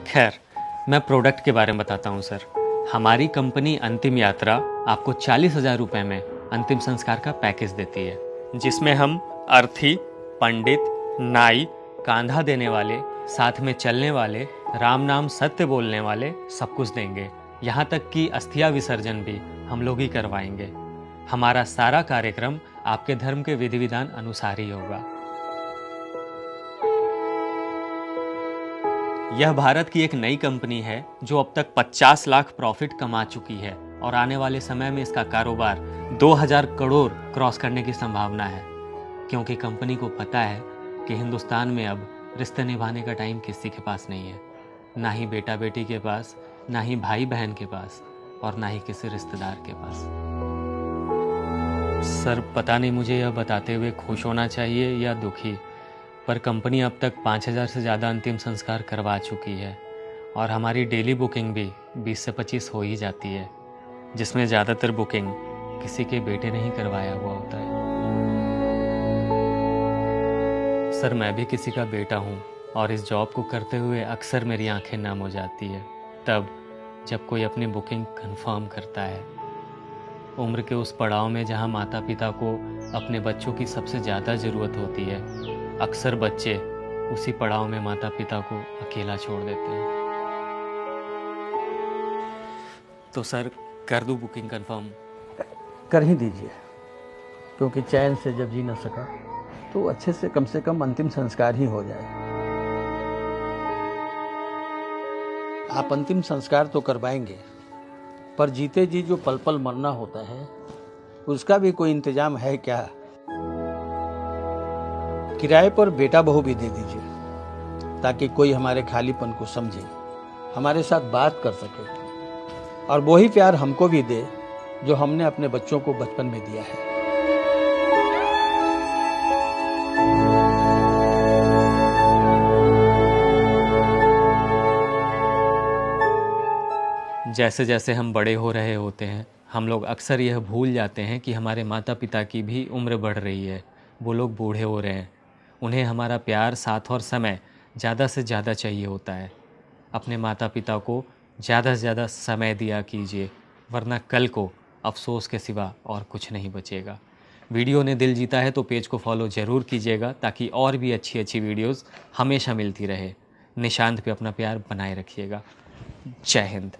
खैर, मैं प्रोडक्ट के बारे में बताता हूँ सर। हमारी कंपनी अंतिम यात्रा आपको 40,000 रुपये में अंतिम संस्कार का पैकेज देती है, जिसमें हम अर्थी, पंडित, नाई, कांधा देने वाले, साथ में चलने वाले, राम नाम सत्य बोलने वाले सब कुछ देंगे। यहाँ तक कि अस्थिया विसर्जन भी हम लोग ही करवाएंगे। हमारा सारा कार्यक्रम आपके धर्म के विधि विधान अनुसार ही होगा। यह भारत की एक नई कंपनी है जो अब तक 50 लाख प्रॉफिट कमा चुकी है और आने वाले समय में इसका कारोबार 2000 करोड़ क्रॉस करने की संभावना है, क्योंकि कंपनी को पता है कि हिंदुस्तान में अब रिश्ते निभाने का टाइम किसी के पास नहीं है, ना ही बेटा बेटी के पास, ना ही भाई बहन के पास, और ना ही किसी रिश्तेदार के पास। सर, पता नहीं मुझे यह बताते हुए खुश होना चाहिए या दुखी, पर कंपनी अब तक 5000 से ज़्यादा अंतिम संस्कार करवा चुकी है और हमारी डेली बुकिंग भी 20 से 25 हो ही जाती है, जिसमें ज़्यादातर बुकिंग किसी के बेटे ने ही करवाया हुआ होता है। सर, मैं भी किसी का बेटा हूँ और इस जॉब को करते हुए अक्सर मेरी आंखें नम हो जाती है तब जब कोई अपनी बुकिंग कंफर्म करता है। उम्र के उस पड़ाव में जहाँ माता पिता को अपने बच्चों की सबसे ज़्यादा ज़रूरत होती है, अक्सर बच्चे उसी पड़ाव में माता पिता को अकेला छोड़ देते हैं। तो सर, कर दूं बुकिंग कंफर्म? कर ही दीजिए, क्योंकि चैन से जब जी न सका तो अच्छे से कम अंतिम संस्कार ही हो जाए। आप अंतिम संस्कार तो करवाएंगे, पर जीते जी जो पल पल मरना होता है उसका भी कोई इंतजाम है क्या? किराए पर बेटा बहू भी दे दीजिए ताकि कोई हमारे खालीपन को समझे, हमारे साथ बात कर सके और वही प्यार हमको भी दे जो हमने अपने बच्चों को बचपन में दिया है। जैसे जैसे हम बड़े हो रहे होते हैं, हम लोग अक्सर यह भूल जाते हैं कि हमारे माता पिता की भी उम्र बढ़ रही है, वो लोग बूढ़े हो रहे हैं। उन्हें हमारा प्यार, साथ और समय ज़्यादा से ज़्यादा चाहिए होता है। अपने माता पिता को ज़्यादा से ज़्यादा समय दिया कीजिए, वरना कल को अफसोस के सिवा और कुछ नहीं बचेगा। वीडियो ने दिल जीता है तो पेज को फॉलो ज़रूर कीजिएगा, ताकि और भी अच्छी अच्छी वीडियोज़ हमेशा मिलती रहे। निशांत पे अपना प्यार बनाए रखिएगा। जय हिंद।